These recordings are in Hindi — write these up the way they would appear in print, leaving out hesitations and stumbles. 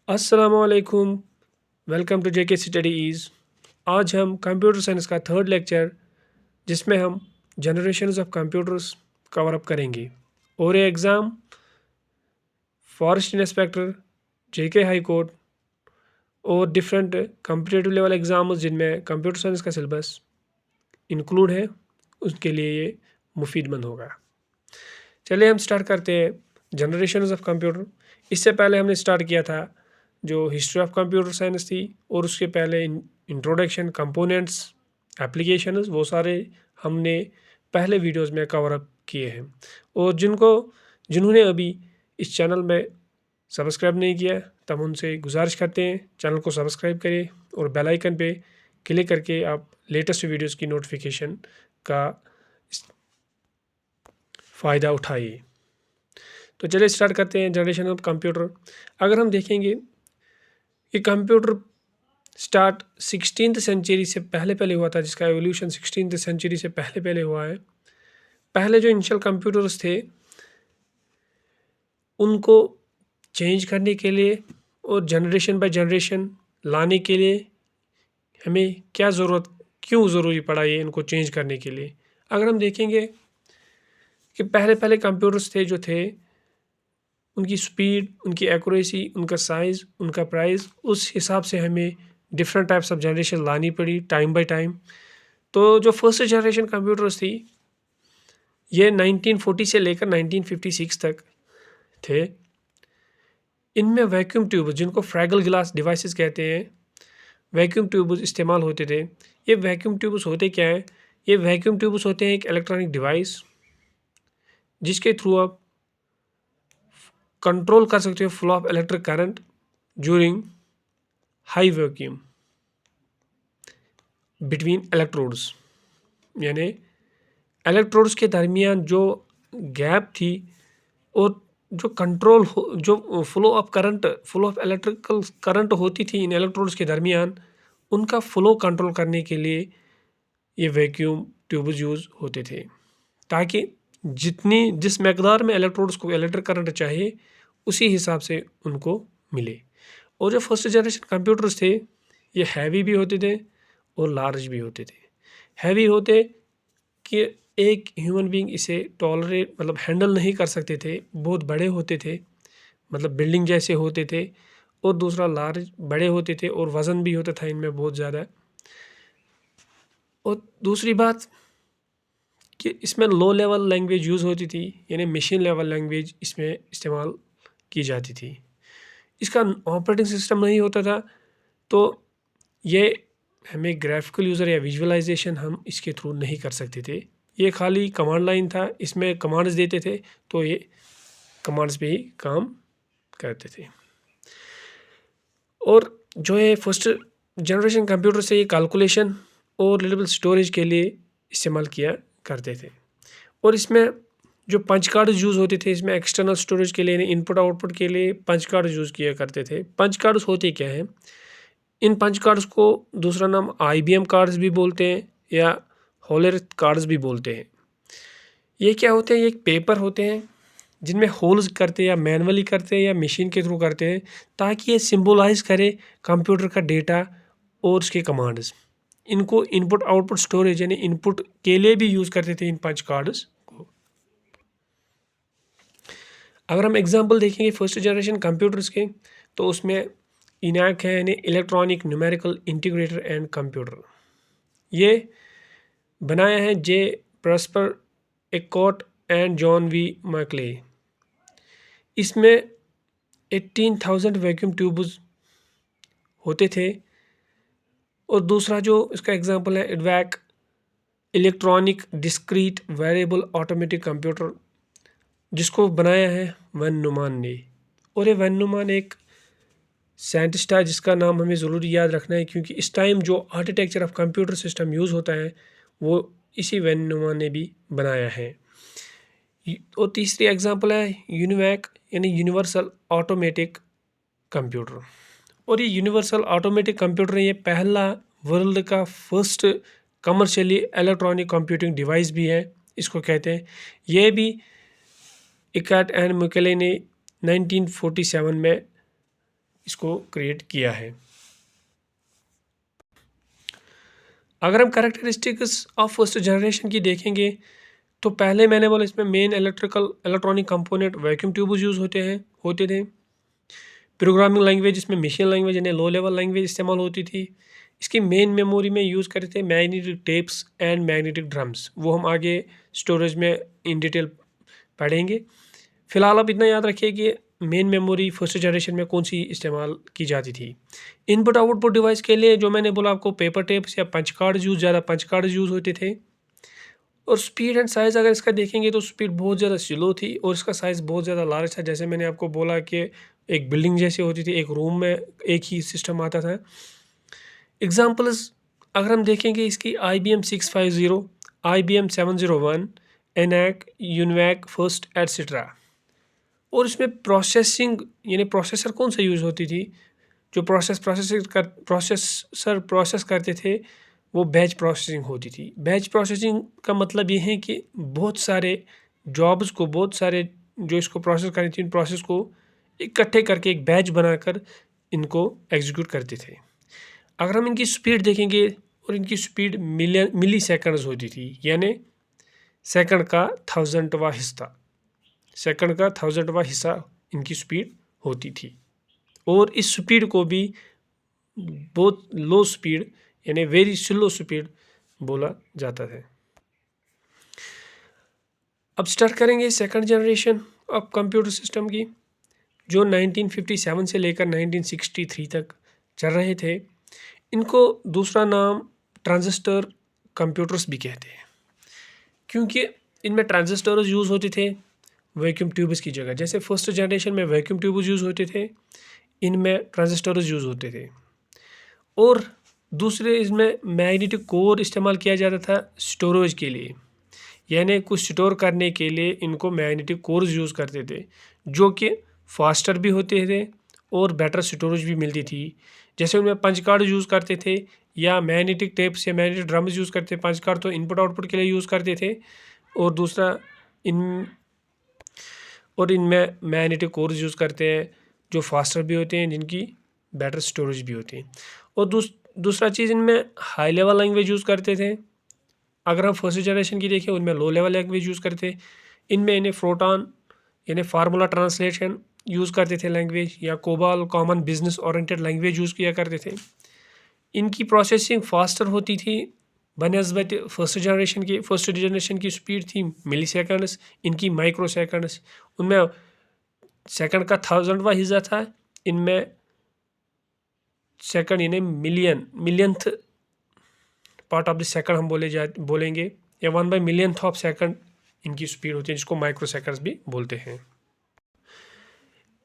अस्सलामुअलैकुम। Welcome to JK studies. आज हम कंप्यूटर साइंस का थर्ड लेक्चर जिसमें हम generations of computers cover up करेंगे और ये exam forest inspector, JK high court और डिफरेंट कम्पिटेटिव लेवल एग्ज़ाम्स जिनमें कंप्यूटर साइंस का सिलेबस इंक्लूड है उसके लिए ये मुफीदमंद होगा। चलिए हम स्टार्ट करते हैं जनरेशंस ऑफ कंप्यूटर। इससे पहले हमने स्टार्ट किया था जो हिस्ट्री ऑफ कंप्यूटर साइंस थी और उसके पहले इंट्रोडक्शन, कंपोनेंट्स, एप्लीकेशंस, वो सारे हमने पहले वीडियोस में कवर अप किए हैं। और जिन्होंने अभी इस चैनल में सब्सक्राइब नहीं किया तब उनसे गुजारिश करते हैं चैनल को सब्सक्राइब करें और बेल आइकन पे क्लिक करके आप लेटेस्ट वीडियोस की नोटिफिकेशन का फ़ायदा उठाइए। तो चलिए स्टार्ट करते हैं जनरेशन ऑफ कंप्यूटर। अगर हम देखेंगे कि कंप्यूटर स्टार्ट 16th सेंचुरी से पहले हुआ था, जिसका एवोल्यूशन 16th सेंचुरी से पहले हुआ है। पहले जो इनिशियल कंप्यूटर्स थे उनको चेंज करने के लिए और जनरेशन बाय जनरेशन लाने के लिए हमें क्यों ज़रूरी पड़ा ये इनको चेंज करने के लिए। अगर हम देखेंगे कि पहले कंप्यूटर्स थे उनकी स्पीड, उनकी एक्यूरेसी, उनका साइज़, उनका प्राइस, उस हिसाब से हमें डिफरेंट टाइप्स ऑफ जनरेशन लानी पड़ी टाइम बाय टाइम। तो जो फर्स्ट जनरेशन कंप्यूटर्स थी ये 1940 से लेकर 1956 तक थे। इनमें वैक्यूम ट्यूब, जिनको फ्रैगल ग्लास डिवाइसेस कहते हैं, वैक्यूम ट्यूब्स इस्तेमाल होते थे। ये वैक्यूम ट्यूब्स होते क्या हैं? ये वैक्यूम ट्यूब्स होते हैं एक इलेक्ट्रॉनिक डिवाइस जिसके थ्रू आप कंट्रोल कर सकते हो flow of electric current during high vacuum between electrodes. यानी इलेक्ट्रोड्स के दरमियान जो गैप थी और जो फ्लो ऑफ इलेक्ट्रिकल करंट होती थी इन इलेक्ट्रोड्स के दरमियान, उनका फ्लो कंट्रोल करने के लिए ये वैक्यूम ट्यूब्स यूज़ होते थे, ताकि जिस मकदार में इलेक्ट्रोड्स को इलेक्ट्रिक करंट चाहिए उसी हिसाब से उनको मिले। और जो फर्स्ट जनरेशन कंप्यूटर्स थे ये हैवी भी होते थे और लार्ज भी होते थे। हैवी होते कि एक ह्यूमन बीइंग इसे हैंडल नहीं कर सकते थे, बहुत बड़े होते थे, मतलब बिल्डिंग जैसे होते थे। और दूसरा लार्ज, बड़े होते थे और वज़न भी होता था इनमें बहुत ज़्यादा। और दूसरी बात कि इसमें लो लेवल लैंग्वेज यूज़ होती थी, यानी मशीन लेवल लैंग्वेज इसमें इस्तेमाल की जाती थी। इसका ऑपरेटिंग सिस्टम नहीं होता था, तो ये हमें ग्राफिकल यूज़र या विजुअलाइजेशन हम इसके थ्रू नहीं कर सकते थे। ये खाली कमांड लाइन था, इसमें कमांड्स देते थे तो ये कमांड्स पे ही काम करते थे। और जो है फर्स्ट जनरेशन कंप्यूटर से ये कैलकुलेशन और रिलेबल स्टोरेज के लिए इस्तेमाल किया करते थे। और इसमें जो पंच कार्ड यूज़ होते थे, इसमें एक्सटर्नल स्टोरेज के लिए, इनपुट आउटपुट के लिए पंच कार्ड यूज़ किया करते थे। पंच कार्ड्स होते क्या हैं? इन पंच कार्ड्स को दूसरा नाम IBM कार्ड्स भी बोलते हैं या होलर कार्ड्स भी बोलते हैं। ये क्या होते हैं? ये एक पेपर होते हैं जिनमें होल्स करते हैं या मैनुअली करते हैं या मशीन के थ्रू करते हैं, ताकि ये सिंबलाइज करे कंप्यूटर का डेटा और उसके कमांड्स। इनको इनपुट आउटपुट स्टोरेज यानी इनपुट के लिए भी यूज़ करते थे इन पंच कार्ड्स को। अगर हम एग्जांपल देखेंगे फर्स्ट जनरेशन कंप्यूटर्स के, तो उसमें इनैक है यानी electronic numerical integrator and computer. ये बनाया है J Presper Eckert and John V Mauchly. इसमें 18,000 वैक्यूम ट्यूब्स होते थे। और दूसरा जो इसका एग्जांपल है एडवैक electronic discrete variable automatic computer, जिसको बनाया है वैन न्यूमैन ने। और ये वैन न्यूमैन एक साइंटिस्ट है जिसका नाम हमें ज़रूरी याद रखना है, क्योंकि इस टाइम जो architecture of computer system use होता है वो इसी वैन न्यूमैन ने भी बनाया है। और तीसरी एग्जांपल है यूनिवैक यानी यूनिवर्सल ऑटोमेटिक कंप्यूटर। और ये यूनिवर्सल ऑटोमेटिक कंप्यूटर ये पहला वर्ल्ड का first commercially electronic computing device भी है, इसको कहते हैं। ये भी इकैट एंड मैकले ने 1947 में इसको क्रिएट किया है। अगर हम कैरेक्टरिस्टिक्स ऑफ फर्स्ट जनरेशन की देखेंगे तो पहले मैंने बोला इसमें main electronic component vacuum tubes use होते थे। प्रोग्रामिंग लैंग्वेज इसमें मशीन लैंग्वेज यानी लो लेवल लैंग्वेज इस्तेमाल होती थी। इसकी मेन मेमोरी में यूज़ करते थे magnetic tapes and magnetic drums, वो हम आगे स्टोरेज में इन डिटेल पढ़ेंगे। फ़िलहाल आप इतना याद रखिए कि मेन मेमोरी फर्स्ट जनरेशन में कौन सी इस्तेमाल की जाती थी। इनपुट आउटपुट डिवाइस के लिए जो मैंने बोला आपको पेपर टेप्स या पंच कार्ड ज़्यादा पंच कार्ड यूज़ होते थे। और स्पीड एंड साइज़ अगर इसका देखेंगे तो स्पीड बहुत ज़्यादा स्लो थी और इसका साइज़ बहुत ज़्यादा लार्ज था। जैसे मैंने आपको बोला कि एक बिल्डिंग जैसी होती थी, एक रूम में एक ही सिस्टम आता था। एग्जांपल्स अगर हम देखेंगे इसकी IBM 650, IBM 701, ENIAC, UNIVAC, first etcetera. और इसमें प्रोसेसिंग यानी प्रोसेसर कौन सा यूज़ होती थी, जो प्रोसेसर प्रोसेस करते थे वो बैच प्रोसेसिंग होती थी। बैच प्रोसेसिंग का मतलब ये है कि बहुत सारे जॉब्स को, बहुत सारे जो इसको प्रोसेस करनी थी, इन प्रोसेस को इकट्ठे करके एक बैच बनाकर इनको एग्जीक्यूट करते थे। अगर हम इनकी स्पीड देखेंगे और इनकी स्पीड मिली सेकंड्स होती थी, यानी सेकंड का 1000वां हिस्सा, सेकंड का 1000वां हिस्सा इनकी स्पीड होती थी। और इस स्पीड को भी बहुत लो स्पीड यानी वेरी स्लो स्पीड बोला जाता है। अब स्टार्ट करेंगे second generation of computer system की, जो 1957 से लेकर 1963 तक चल रहे थे। इनको दूसरा नाम ट्रांजिस्टर कंप्यूटर्स भी कहते हैं, क्योंकि इनमें ट्रांजिस्टर्स यूज़ होते थे वैक्यूम ट्यूब्स की जगह। जैसे फर्स्ट जनरेशन में वैक्यूम ट्यूब्स यूज़ होते थे, इनमें ट्रांजिस्टर्स यूज़ होते थे। और दूसरे इसमें मैग्नेटिक कोर इस्तेमाल किया जाता था स्टोरेज के लिए, यानी कुछ स्टोर करने के लिए इनको मैग्नेटिक कोर्स यूज़ करते थे, जो कि फास्टर भी होते थे और बेटर स्टोरेज भी मिलती थी। जैसे उनमें पंच कार्ड यूज़ करते थे या मैग्नेटिक टेप्स या मैग्नेटिक ड्रम्स यूज़ करते थे। पंच कार्ड तो इनपुट आउटपुट के लिए यूज़ करते थे और दूसरा इनमें मैग्नेटिक कोर्स यूज़ करते हैं जो फास्टर भी होते हैं, जिनकी बेटर स्टोरेज भी होती है। और दूसरा चीज़ इनमें हाई लेवल लैंग्वेज यूज़ करते थे। अगर हम फर्स्ट जनरेशन की देखें उनमें लो लेवल लैंग्वेज यूज़ करते थे। इनमें इन्हें फ्रोटॉन यानी फार्मूला ट्रांसलेशन यूज़ करते थे लैंग्वेज, या COBOL common business oriented language use किया करते थे। इनकी प्रोसेसिंग फास्टर होती थी बनस्बत फर्स्ट जनरेशन की स्पीड थी मिली सेकंड्स, इनकी माइक्रो सेकंड्स। उनमें सेकंड का 1000वां हिस्सा था, इनमें सेकंड यानी millionth part of the second हम बोलेंगे, या 1/1,000,000th ऑफ सेकंड इनकी स्पीड होती है, जिसको माइक्रो सेकंड्स भी बोलते हैं।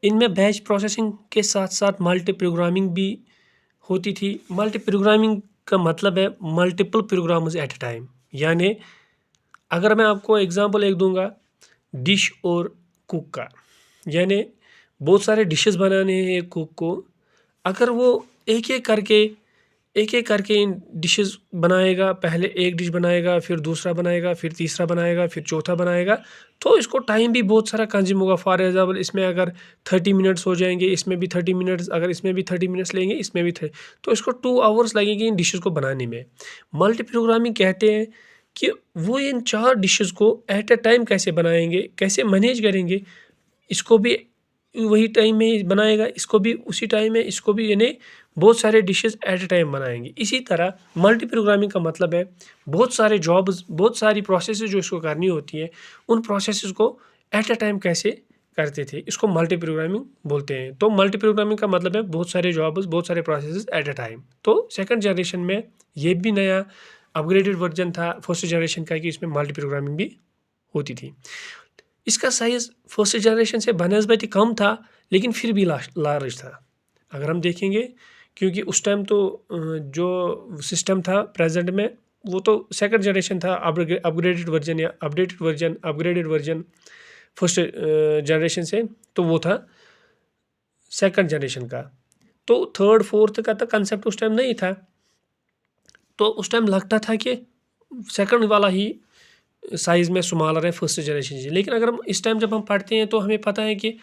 इनमें बैच प्रोसेसिंग के साथ साथ मल्टी प्रोग्रामिंग भी होती थी। मल्टी प्रोग्रामिंग का मतलब है multiple programs at a time. यानी अगर मैं आपको एग्जांपल एक दूंगा डिश और कुक का, यानी बहुत सारे डिशेस बनाने हैं एक कुक को, अगर वो एक एक करके इन डिशेस बनाएगा, पहले एक डिश बनाएगा, फिर दूसरा बनाएगा, फिर तीसरा बनाएगा, फिर चौथा बनाएगा, तो इसको टाइम भी बहुत सारा कंज्यूम होगा। फॉर एग्जाम्पल इसमें अगर 30 मिनट्स हो जाएंगे, इसमें भी 30 मिनट्स, अगर इसमें भी 30 मिनट्स लेंगे, इसमें भी 30, तो इसको 2 आवर्स लगेंगे इन डिशेस को बनाने में। मल्टी प्रोग्रामिंग कहते हैं कि वो इन 4 डिशेस को एट ए टाइम कैसे बनाएंगे, कैसे मैनेज करेंगे, इसको भी वही टाइम में बनाएगा, इसको भी उसी टाइम में, इसको भी, यानी बहुत सारे डिशेस एट ए टाइम बनाएंगे। इसी तरह मल्टी प्रोग्रामिंग का मतलब है बहुत सारे जॉब्स, बहुत सारी प्रोसेसेस जो इसको करनी होती है, उन प्रोसेसेस को एट ए टाइम कैसे करते थे, इसको मल्टी प्रोग्रामिंग बोलते हैं। तो मल्टी प्रोग्रामिंग का मतलब है बहुत सारे जॉब्स, बहुत सारे प्रोसेसेस एट ए टाइम। तो सेकंड जनरेशन में ये भी नया अपग्रेडेड वर्जन था फर्स्ट जनरेशन का, कि इसमें मल्टी प्रोग्रामिंग भी होती थी। इसका साइज़ फर्स्ट जनरेशन से बनस्बत कम था, लेकिन फिर भी लार्ज था अगर हम देखेंगे, क्योंकि उस टाइम तो जो सिस्टम था प्रेजेंट में, वो तो सेकंड जनरेशन था, अपग्रेडेड वर्जन या अपग्रेडेड वर्जन फर्स्ट जनरेशन से, तो वो था सेकंड जनरेशन का। तो थर्ड फोर्थ का तो कंसेप्ट उस टाइम नहीं था, तो उस टाइम लगता था कि सेकंड वाला ही साइज़ में स्मॉलर है फर्स्ट जनरेशन से। लेकिन अगर हम इस टाइम जब हम पढ़ते हैं तो हमें पता है कि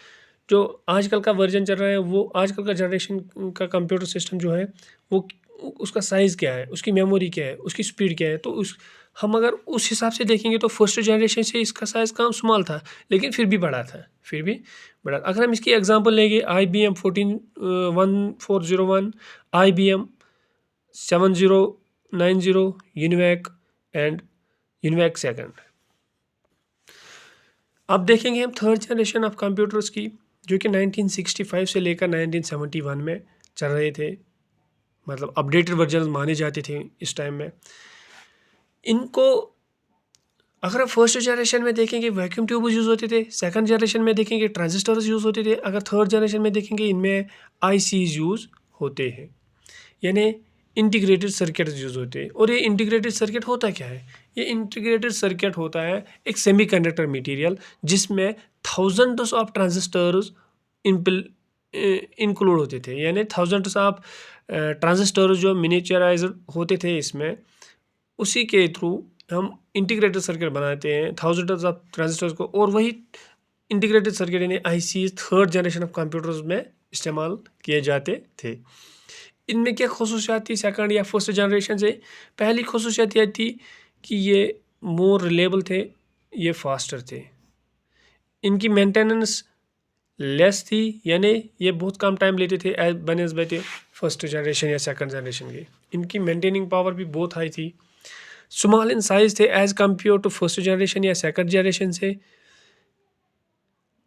जो आजकल का वर्जन चल रहा है, वो आजकल का जनरेशन का कंप्यूटर सिस्टम जो है वो उसका साइज़ क्या है, उसकी मेमोरी क्या है, उसकी स्पीड क्या है, तो उस हम अगर उस हिसाब से देखेंगे तो फर्स्ट जनरेशन से इसका साइज़ कम स्मॉल था, लेकिन फिर भी बड़ा था, फिर भी बड़ा। अगर हम इसकी एग्जांपल लेंगे IBM 1401, IBM 7090, UNIVAC and UNIVAC second. अब देखेंगे हम थर्ड जनरेशन ऑफ कंप्यूटर्स की, जो कि 1965 से लेकर 1971 में चल रहे थे, मतलब अपडेटेड वर्जन माने जाते थे इस टाइम में। इनको अगर आप फर्स्ट जनरेशन में देखेंगे वैक्यूम ट्यूब यूज़ होते थे, सेकंड जनरेशन में देखेंगे ट्रांजिस्टर्स यूज़ होते थे, अगर थर्ड जनरेशन में देखेंगे इनमें ICs यूज़ होते हैं, यानी इंटीग्रेटेड सर्किट यूज़ होते हैं। और ये इंटीग्रेटेड सर्किट होता क्या है? ये इंटीग्रेटेड सर्किट होता है एक सेमीकंडक्टर मटेरियल जिसमें थाउजेंड्स ऑफ ट्रांजिस्टर्स इंक्लूड होते थे, यानी थाउजेंड्स ऑफ ट्रांजिस्टर्स जो मिनिएचराइज्ड होते थे इसमें, उसी के थ्रू हम इंटीग्रेटेड सर्किट बनाते हैं थाउजेंड्स ऑफ ट्रांजिस्टर्स को, और वही इंटीग्रेटेड सर्किट यानी ICs third generation of computers में इस्तेमाल किए जाते थे। इनमें क्या खसूसियात थी सेकंड या फर्स्ट जनरेशन से? पहली खसूसियात यह थी कि ये मोर रिलेबल थे, ये फास्टर थे, इनकी मेंटेनेंस लेस थी, यानी ये बहुत कम टाइम लेते थे एज बनस्बत फर्स्ट जनरेशन या सेकंड जनरेशन के। इनकी मेंटेनिंग पावर भी बहुत हाई थी। स्मॉल इन साइज थे as compare to first generation या सेकंड जनरेशन से।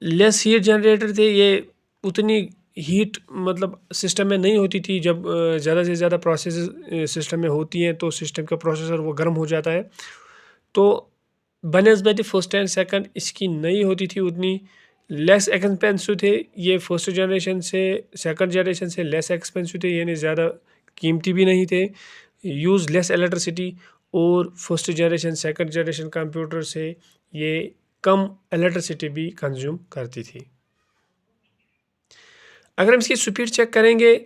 लेस हीट जनरेटर थे, ये उतनी हीट मतलब सिस्टम में नहीं होती थी। जब ज़्यादा से ज़्यादा प्रोसेस सिस्टम में होती हैं तो सिस्टम का प्रोसेसर वो गर्म हो जाता है, तो बनस्बत फर्स्ट एंड सेकंड इसकी नहीं होती थी उतनी। लेस एक्सपेंसिव थे ये फर्स्ट जनरेशन से, सेकंड जनरेशन से लेस एक्सपेंसिव थे, यानी ज़्यादा कीमती भी नहीं थे, यूज़ लेस इलेक्ट्रिसिटी। और first generation second generation computer से ये कम इलेक्ट्रिसिटी भी कंज्यूम करती थी। अगर हम इसकी स्पीड चेक करेंगे,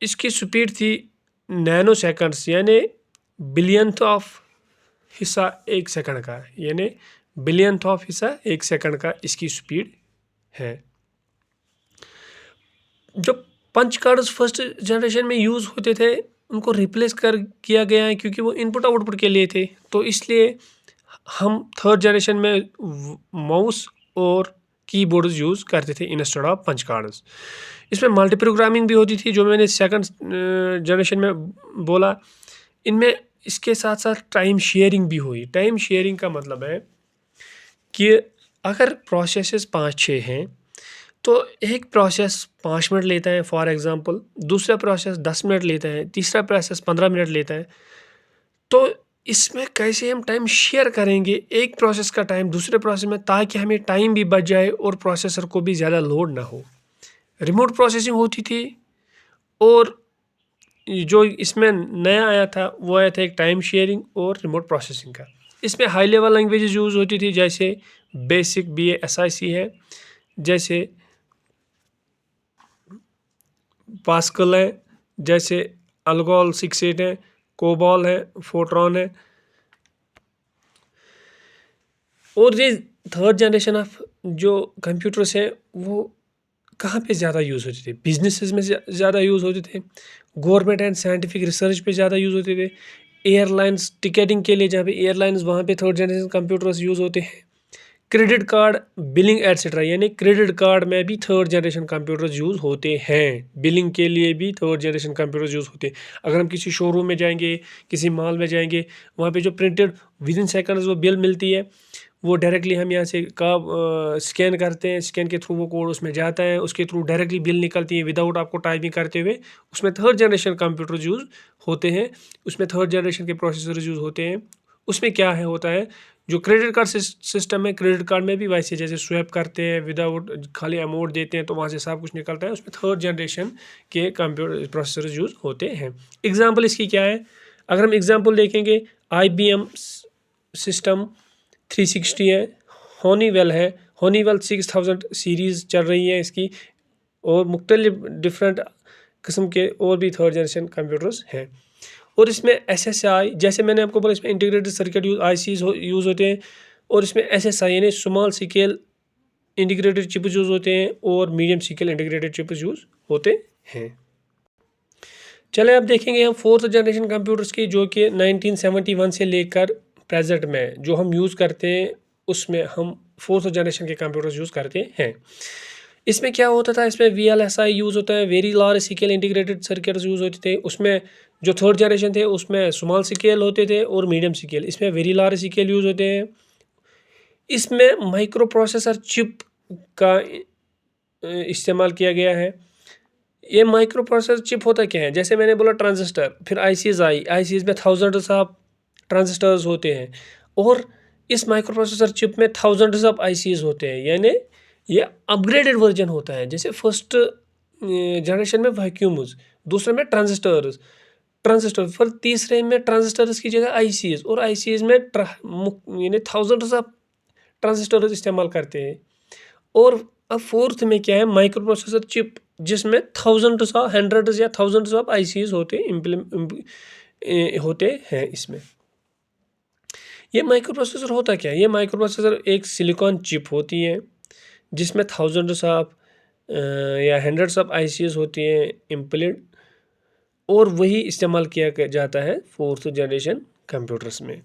इसकी स्पीड थी नैनो सेकंड्स, यानी बिलियंथ ऑफ हिस्सा एक सेकंड का, यानी बिलियंथ ऑफ हिस्सा एक सेकंड का इसकी स्पीड है। जो पंच कार्ड्स फर्स्ट जनरेशन में यूज़ होते थे उनको रिप्लेस कर किया गया है, क्योंकि वो इनपुट आउटपुट के लिए थे, तो इसलिए हम थर्ड जनरेशन में माउस और कीबोर्ड्स यूज़ करते थे इंस्टेड ऑफ पंच कार्ड्स। इसमें मल्टी प्रोग्रामिंग भी होती थी, जो मैंने सेकंड जनरेशन में बोला। इनमें इसके साथ साथ टाइम शेयरिंग भी हुई। टाइम शेयरिंग का मतलब है कि अगर प्रोसेसेस 5-6 हैं तो एक प्रोसेस 5 मिनट लेता है फॉर एग्जांपल, दूसरा प्रोसेस 10 मिनट लेता है, तीसरा प्रोसेस 15 मिनट लेता है, तो इसमें कैसे हम टाइम शेयर करेंगे एक प्रोसेस का टाइम दूसरे प्रोसेस में, ताकि हमें टाइम भी बच जाए और प्रोसेसर को भी ज़्यादा लोड ना हो। रिमोट प्रोसेसिंग होती थी, और जो इसमें नया आया था वो आया था एक टाइम शेयरिंग और रिमोट प्रोसेसिंग का। इसमें हाई लेवल लैंग्वेजेस यूज़ होती थी, जैसे बेसिक BASIC है, जैसे पास्कल है, जैसे अल्गोल 68 है, कोबॉल है, फोर्ट्रॉन है। और ये थर्ड जनरेशन ऑफ जो कंप्यूटर्स हैं वो कहाँ पे ज़्यादा यूज़ होते थे? बिजनेसेस में ज़्यादा यूज़ होते थे, गवर्नमेंट एंड साइंटिफिक रिसर्च पे ज़्यादा यूज़ होते थे, एयरलाइंस टिकटिंग के लिए जहाँ पे एयरलाइंस वहाँ पे थर्ड जनरेशन कंप्यूटर्स यूज़ होते हैं, क्रेडिट कार्ड बिलिंग एटसेट्रा, यानी क्रेडिट कार्ड में भी थर्ड जनरेशन कंप्यूटर्स यूज़ होते हैं, बिलिंग के लिए भी थर्ड जनरेशन कंप्यूटर्स यूज़ होते हैं। अगर हम किसी शोरूम में जाएंगे, किसी मॉल में जाएंगे, वहाँ पे जो प्रिंटेड विद इन सेकंड्स वो बिल मिलती है, वो डायरेक्टली हम यहाँ से का स्कैन करते हैं, स्कैन के थ्रू वो कोड उसमें जाता है, उसके थ्रू डायरेक्टली बिल निकलती है विदाउट आपको टाइपिंग करते हुए। उसमें थर्ड जनरेशन कंप्यूटर यूज़ होते हैं, उसमें थर्ड जनरेशन के प्रोसेसर यूज़ होते हैं। उसमें क्या है होता है, जो क्रेडिट कार्ड सिस्टम है, क्रेडिट कार्ड में भी वैसे जैसे स्वैप करते हैं विदाउट खाली अमाउंट देते हैं तो वहाँ से सब कुछ निकलता है, उसमें थर्ड जनरेशन के कंप्यूटर प्रोसेसर यूज़ होते हैं। एग्जाम्पल इसकी क्या है? अगर हम एग्जाम्पल देखेंगे, IBM सिस्टम 360 है, हॉनीवेल है, हॉनीवेल 6000 सीरीज़ चल रही है इसकी, और मुख्तलिफ डिफरेंट किस्म के और भी थर्ड जनरेशन कंप्यूटर्स हैं। और इसमें SSI, जैसे मैंने आपको बोला, इसमें इंटीग्रेटेड सर्किट ICs यूज़ होते हैं, और इसमें SSI यानी small scale integrated chips use होते हैं और medium scale integrated chips use होते हैं। चले अब देखेंगे हम फोर्थ जनरेशन कंप्यूटर्स की, जो कि 1971 से लेकर प्रेजेंट में जो हम यूज़ करते हैं उसमें हम फोर्थ जनरेशन के कंप्यूटर्स यूज़ करते हैं। इसमें क्या होता था, इसमें VLSI यूज़ होता है, very large scale integrated circuits use होते थे। उसमें जो थर्ड जनरेशन थे उसमें स्मॉल स्केल होते थे और मीडियम स्केल, इसमें वेरी लार्ज स्केल यूज़ होते हैं। इसमें माइक्रो प्रोसेसर चिप का इस्तेमाल किया गया है। ये माइक्रो प्रोसेसर चिप होता क्या है, जैसे मैंने बोला ट्रांजिस्टर, फिर ICs आई, ICs में थाउजेंड्स ऑफ ट्रांजिस्टर्स होते हैं और इस माइक्रो प्रोसेसर चिप में थाउजेंड्स ऑफ ICs होते हैं, यानी ये अपग्रेडेड वर्जन होता है। जैसे फर्स्ट जनरेशन में वैक्यूम्स, दूसरे में ट्रांजिस्टर फिर तीसरे में ट्रांजिस्टर्स की जगह ICs, और ICs में यानी थाउजेंड्स ऑफ ट्रांजिस्टर्स इस्तेमाल करते हैं। और अब फोर्थ में क्या है, माइक्रो प्रोसेसर चिप, जिसमें थाउजेंड्स ऑफ हंड्रेड्स या थाउजेंड्स ऑफ ICs होते हैं। इसमें ये माइक्रो प्रोसेसर होता क्या है, ये माइक्रो प्रोसेसर एक सिलिकॉन चिप होती है जिसमें थाउजेंड्स ऑफ या हंड्रेड्स ऑफ ICs होती हैं इम्प्लीड, और वही इस्तेमाल किया जाता है फोर्थ जनरेशन कंप्यूटर्स में।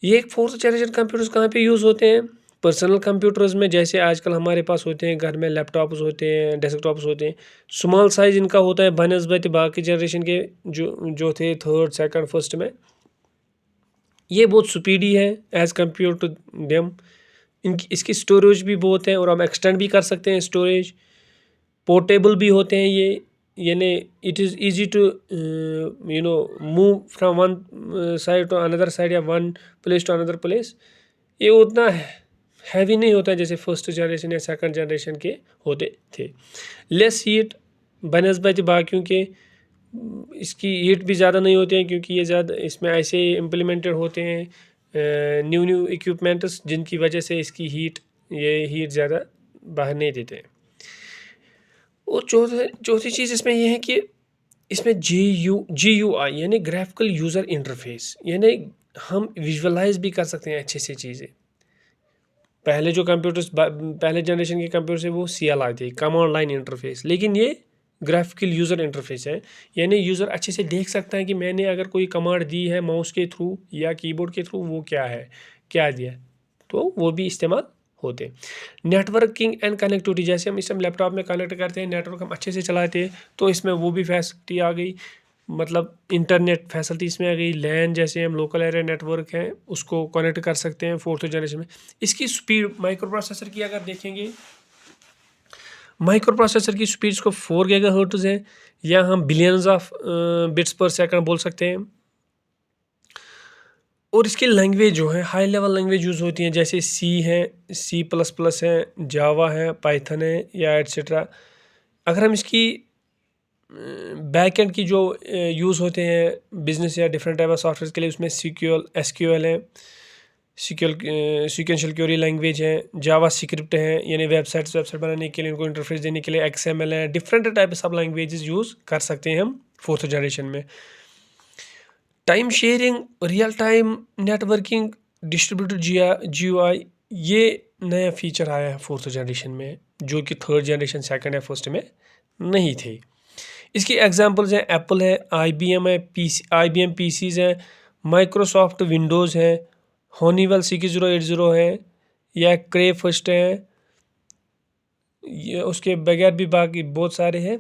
ये फोर्थ जनरेशन कंप्यूटर्स कहाँ पे यूज़ होते हैं, पर्सनल कंप्यूटर्स में, जैसे आजकल हमारे पास होते हैं घर में लैपटॉप्स होते हैं, डेस्कटॉप्स होते हैं। स्मॉल साइज़ इनका होता है बनस्बत बाकी जनरेशन के जो थे थर्ड सेकंड फर्स्ट में। ये बहुत स्पीडी है एज़ कम्पेयर टू देम। इसकी स्टोरेज भी बहुत है और हम एक्सटेंड भी कर सकते हैं स्टोरेज। पोर्टेबल भी होते हैं ये, यानी it is easy to move from one side to another side या one place to another place. ये उतना हैवी नहीं होता है जैसे फर्स्ट जनरेशन या सेकंड जनरेशन के होते थे। लेस हीट बनस्बत बाकियों के, इसकी हीट भी ज़्यादा नहीं होती है क्योंकि ये ज़्यादा इसमें ऐसे इम्प्लीमेंटेड होते हैं न्यू इक्विपमेंट्स, जिनकी वजह से इसकी हीट ज़्यादा बाहर नहीं देते हैं। और चौथी चीज़ इसमें यह है कि इसमें GUI यानी ग्राफिकल यूज़र इंटरफेस, यानी हम विजुअलाइज भी कर सकते हैं अच्छे से चीज़ें। पहले जो कंप्यूटर्स पहले जनरेशन के कंप्यूटर से वो CLI थे, कमांड लाइन इंटरफेस, लेकिन ये ग्राफिकल यूज़र इंटरफेस है, यानी यूज़र अच्छे से देख सकता है कि मैंने अगर कोई कमांड दी है माउस के थ्रू या कीबोर्ड के थ्रू, वो क्या है, क्या दिया, तो वो भी इस्तेमाल होते हैं। नेटवर्किंग एंड कनेक्टिविटी, जैसे हम इसमें लैपटॉप में कनेक्ट करते हैं, नेटवर्क हम अच्छे से चलाते हैं, तो इसमें वो भी फैसिलिटी आ गई, मतलब इंटरनेट फैसिलिटी इसमें आ गई। लैन जैसे हम लोकल एरिया नेटवर्क हैं उसको कनेक्ट कर सकते हैं फोर्थ जनरेशन में। इसकी स्पीड माइक्रो प्रोसेसर की अगर देखेंगे, माइक्रो प्रोसेसर की स्पीड को 4 GHz है, या हम बिलियंस ऑफ बिट्स पर सेकंड बोल सकते हैं। और इसकी लैंग्वेज जो है हाई लेवल लैंग्वेज यूज़ होती हैं, जैसे C है, C++ है, जावा है, पाइथन है, या एट्सेट्रा। अगर हम इसकी बैक एंड की जो यूज़ होते हैं बिजनेस या डिफरेंट टाइप ऑफ सॉफ्टवेयर के लिए, उसमें SQL है, सीक्वेंशियल क्वेरी लैंग्वेज है, जावा स्क्रिप्ट है, यानी वेबसाइट बनाने के लिए, उनको इंटरफेस देने के लिए XML है। डिफरेंट टाइप सब लैंग्वेजेस यूज़ कर सकते हैं हम फोर्थ जनरेशन में। Time sharing, real time networking, distributed GUI, ये नया फीचर आया है फोर्थ जनरेशन में, जो कि थर्ड जनरेशन सेकंड या फर्स्ट में नहीं थे। इसकी एग्जांपल्स हैं एप्पल है, IBM है, IBM PCs हैं, माइक्रोसॉफ्ट विंडोज़ है, हॉनीवेल 6080 है, या क्रे फर्स्ट है, ये उसके बगैर भी बाकी बहुत सारे हैं।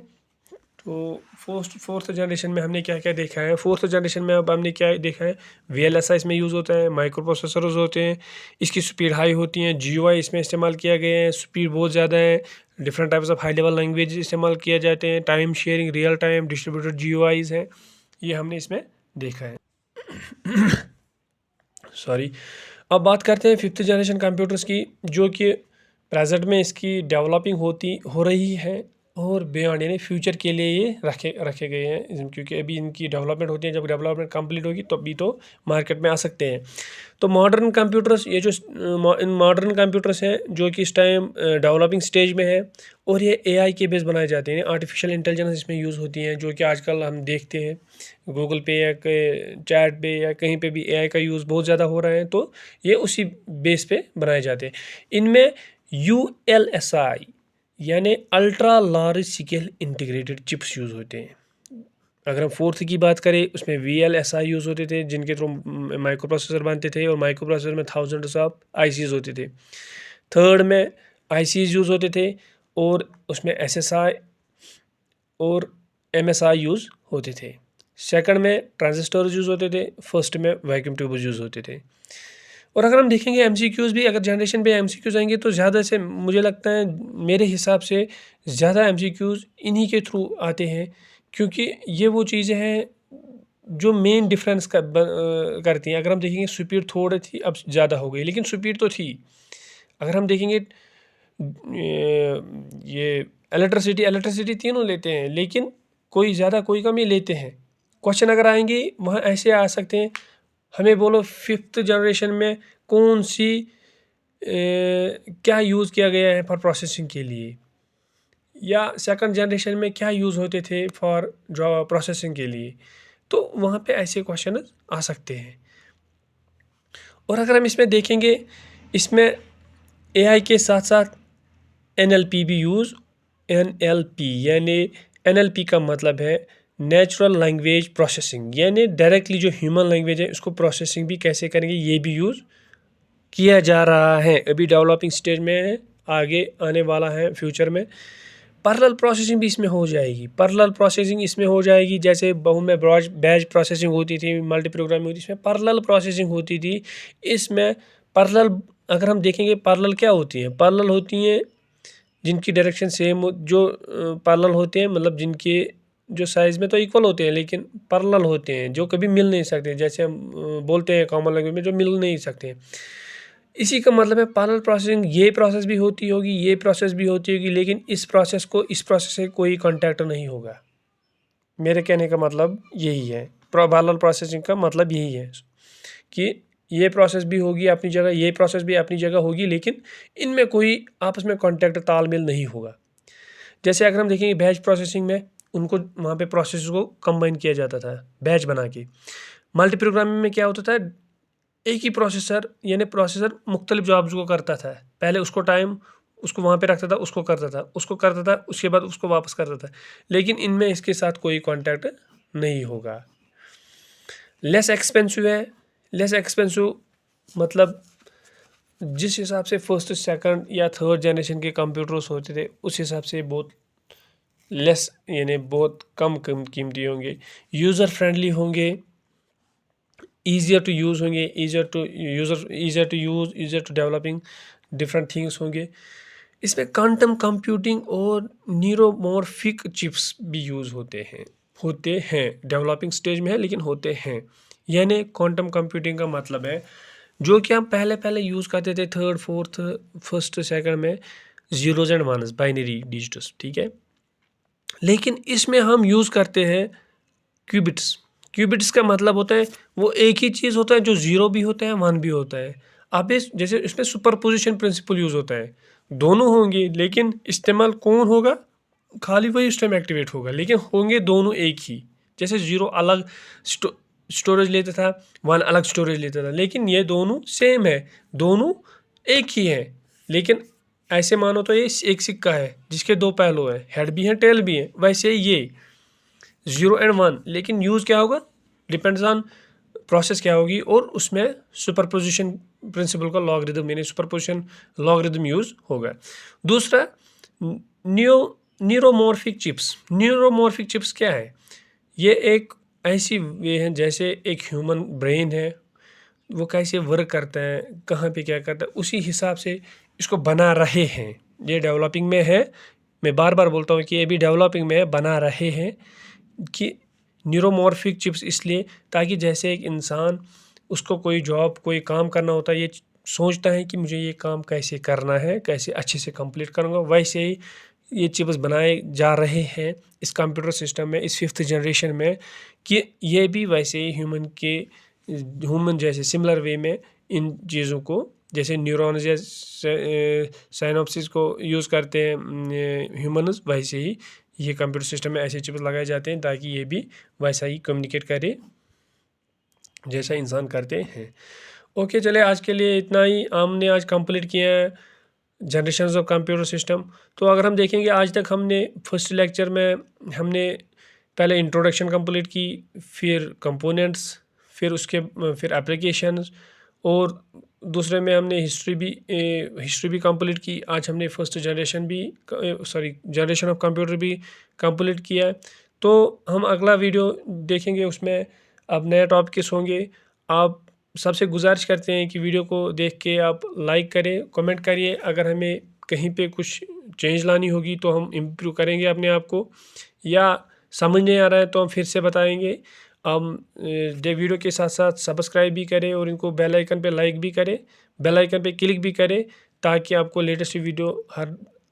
तो फोर्थ जनरेशन में हमने क्या क्या देखा है, फोर्थ जनरेशन में अब हमने क्या देखा है, VLSI इसमें यूज़ होता है, माइक्रो प्रोसेसर्स होते हैं, इसकी स्पीड हाई होती हैं, GUI इसमें इस्तेमाल किया गया है, स्पीड बहुत ज़्यादा है, different types of high level language इस्तेमाल किया जाते हैं, time sharing, real time, distributed GUIs हैं, ये हमने इसमें देखा है। सॉरी। अब बात करते हैं फिफ्थ जनरेशन कंप्यूटर्स की, जो कि प्रेजेंट में इसकी डेवलपिंग हो रही है और बियॉन्ड यानी फ्यूचर के लिए ये रखे गए हैं, क्योंकि अभी इनकी डेवलपमेंट होती है। जब डेवलपमेंट कंप्लीट होगी तो अभी तो मार्केट में आ सकते हैं। तो मॉडर्न कंप्यूटर्स, ये जो मॉडर्न कंप्यूटर्स हैं जो कि इस टाइम डेवलपिंग स्टेज में है, और ये AI के बेस बनाए जाते हैं, आर्टिफिशियल इंटेलिजेंस इसमें यूज़ होती हैं, जो कि आजकल हम देखते हैं गूगल पे या चैट पे या कहीं पे भी AI का यूज़ बहुत ज़्यादा हो रहा है, तो ये उसी बेस पे बनाए जाते हैं। इनमें ULSI यानी ultra large scale integrated chips use होते हैं। अगर हम फोर्थ की बात करें उसमें VLSI यूज़ होते थे जिनके थ्रू माइक्रो प्रोसेसर बनते थे और माइक्रो प्रोसेसर में थाउजेंड्स ऑफ ICs होते थे। थर्ड में ICs यूज़ होते थे और उसमें SSI और MSI यूज़ होते थे। सेकंड में ट्रांजिस्टर्स यूज़ होते थे। फर्स्ट में वैक्यूम ट्यूब्स यूज़ होते थे। और अगर हम देखेंगे MCQs भी, अगर जनरेशन पे MCQs आएंगे तो ज़्यादा से मुझे लगता है मेरे हिसाब से ज़्यादा MCQs इन्हीं के थ्रू आते हैं, क्योंकि ये वो चीज़ें हैं जो मेन डिफरेंस करती हैं। अगर हम देखेंगे स्पीड थोड़ी थी, अब ज़्यादा हो गई, लेकिन स्पीड तो थी। अगर हम देखेंगे ये इलेक्ट्रिसिटी तीनों लेते हैं, लेकिन कोई ज़्यादा कोई कम ही लेते हैं। क्वेश्चन अगर आएंगे वहाँ ऐसे आ सकते हैं, हमें बोलो फिफ्थ जनरेशन में कौन सी क्या यूज़ किया गया है फॉर प्रोसेसिंग के लिए, या सेकंड जनरेशन में क्या यूज़ होते थे फॉर प्रोसेसिंग के लिए, तो वहाँ पे ऐसे क्वेश्चन आ सकते हैं। और अगर हम इसमें देखेंगे, इसमें AI के साथ साथ NLP भी यूज़, NLP यानी NLP का मतलब है नेचुरल लैंग्वेज प्रोसेसिंग, यानी डायरेक्टली जो ह्यूमन लैंग्वेज है उसको प्रोसेसिंग भी कैसे करेंगे ये भी यूज़ किया जा रहा है। अभी डेवलपिंग स्टेज में है, आगे आने वाला है फ्यूचर में। पैरेलल प्रोसेसिंग भी इसमें हो जाएगी। पैरेलल प्रोसेसिंग इसमें हो जाएगी, जैसे बहु में बैच प्रोसेसिंग होती थी, मल्टी प्रोग्रामिंग होती थी, इसमें पैरेलल प्रोसेसिंग होती थी। इसमें पैरेलल अगर हम देखेंगे पैरेलल क्या होती हैं, पैरेलल होती हैं जिनकी डायरेक्शन सेम, जो पैरेलल होते हैं मतलब जिनके जो साइज़ में तो इक्वल होते हैं लेकिन पैरेलल होते हैं, जो कभी मिल नहीं सकते, जैसे हम बोलते हैं कॉमन लैंग्वेज में जो मिल नहीं सकते। इसी का मतलब है पैरेलल प्रोसेसिंग, ये प्रोसेस भी होती होगी, ये प्रोसेस भी होती होगी, लेकिन इस प्रोसेस से कोई कांटेक्ट नहीं होगा। मेरे कहने का मतलब यही है, पैरेलल प्रोसेसिंग का मतलब यही है कि ये प्रोसेस भी होगी अपनी जगह, ये प्रोसेस भी अपनी जगह होगी, लेकिन इनमें कोई आपस में कांटेक्ट तालमेल नहीं होगा। जैसे अगर हम देखेंगे बैच प्रोसेसिंग में उनको वहाँ पे प्रोसेस को कंबाइन किया जाता था बैच बना के। मल्टी प्रोग्रामिंग में क्या होता था, एक ही प्रोसेसर यानी प्रोसेसर मुख्तलिफ जॉब्स को करता था। पहले उसको टाइम उसको वहाँ पे रखता था, उसको करता था, उसके बाद उसको वापस करता था, लेकिन इनमें इसके साथ कोई कांटेक्ट नहीं होगा। लेस एक्सपेंसिव है। लेस एक्सपेंसिव मतलब जिस हिसाब से फर्स्ट सेकंड या थर्ड जनरेशन के कंप्यूटर्स होते थे उस हिसाब से बहुत लेस यानी बहुत कम कीमती होंगे, यूज़र फ्रेंडली होंगे, ईजियर टू यूज़ होंगे, easier to use, easier to developing different things होंगे। इसमें क्वांटम कंप्यूटिंग और न्यूरोमॉर्फिक चिप्स भी यूज़ होते हैं डेवलपिंग स्टेज में है लेकिन होते हैं। यानी क्वांटम कंप्यूटिंग का मतलब है जो कि हम पहले यूज़ करते थे थर्ड फोर्थ फर्स्ट सेकंड में, जीरोज एंड वनस बाइनरी डिजिट्स, ठीक है, लेकिन इसमें हम यूज़ करते हैं क्यूबिट्स। क्यूबिट्स का मतलब होता है वो एक ही चीज़ होता है जो ज़ीरो भी होता है वन भी होता है। अब जैसे इसमें सुपरपोजिशन प्रिंसिपल यूज़ होता है, दोनों होंगे लेकिन इस्तेमाल कौन होगा, खाली वही उस टाइम एक्टिवेट होगा, लेकिन होंगे दोनों एक ही। जैसे ज़ीरो अलग स्टोरेज लेता था, वन अलग स्टोरेज लेता था, लेकिन ये दोनों सेम है, दोनों एक ही है। लेकिन ऐसे मानो तो ये एक सिक्का है जिसके दो पहलू हैं, हेड भी हैं टेल भी हैं, वैसे ये 0 एंड 1, लेकिन यूज़ क्या होगा डिपेंड्स ऑन प्रोसेस क्या होगी, और उसमें सुपरपोजिशन प्रिंसिपल का लॉगरिदम यानी सुपरपोजिशन लॉगरिदम यूज़ होगा। दूसरा न्यूरोमॉर्फिक चिप्स। न्यूरोमॉर्फिक चिप्स क्या है, ये एक ऐसी वे है जैसे एक ह्यूमन ब्रेन है, वो कैसे वर्क करता है, कहाँ पे क्या करता है, उसी हिसाब से इसको बना रहे हैं। ये डेवलपिंग में है, मैं बार बार बोलता हूँ कि ये भी डेवलपिंग में है, बना रहे हैं कि न्यूरोमॉर्फिक चिप्स इसलिए ताकि जैसे एक इंसान उसको कोई जॉब कोई काम करना होता है, ये सोचता है कि मुझे ये काम कैसे करना है, कैसे अच्छे से कंप्लीट करूँगा, वैसे ही ये चिप्स बनाए जा रहे हैं इस कंप्यूटर सिस्टम में, इस फिफ्थ जनरेशन में, कि ये भी वैसे ही ह्यूमन जैसे सिमिलर वे में इन चीज़ों को, जैसे न्यूरॉन्स या साइनॉप्सिस को यूज़ करते हैं ह्यूमन्स, वैसे ही ये कंप्यूटर सिस्टम में ऐसे चिप्स लगाए जाते हैं ताकि ये भी वैसा ही कम्युनिकेट करे जैसा इंसान करते हैं। ओके, चले आज के लिए इतना ही, हमने आज कंप्लीट किया है जनरेशंस ऑफ कंप्यूटर सिस्टम। तो अगर हम देखेंगे आज तक हमने फर्स्ट लेक्चर में हमने पहले इंट्रोडक्शन कंप्लीट की, फिर कंपोनेंट्स, फिर एप्लीकेशंस, और दूसरे में हमने हिस्ट्री भी कंप्लीट की। आज हमने फर्स्ट जनरेशन भी जनरेशन ऑफ कंप्यूटर भी कंप्लीट किया है। तो हम अगला वीडियो देखेंगे, उसमें अब नए टॉपिक्स होंगे। आप सबसे गुजारिश करते हैं कि वीडियो को देख के आप लाइक करें, कमेंट करिए। अगर हमें कहीं पे कुछ चेंज लानी होगी तो हम इम्प्रूव करेंगे अपने आप को, या समझ नहीं आ रहा है तो हम फिर से बताएंगे। हम वीडियो के साथ साथ सब्सक्राइब भी करें और इनको बेल आइकन पे लाइक भी करें, बेल आइकन पे क्लिक भी करें, ताकि आपको लेटेस्ट वीडियो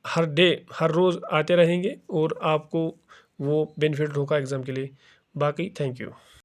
हर रोज़ आते रहेंगे और आपको वो बेनिफिट होगा एग्ज़ाम के लिए। बाकी थैंक यू।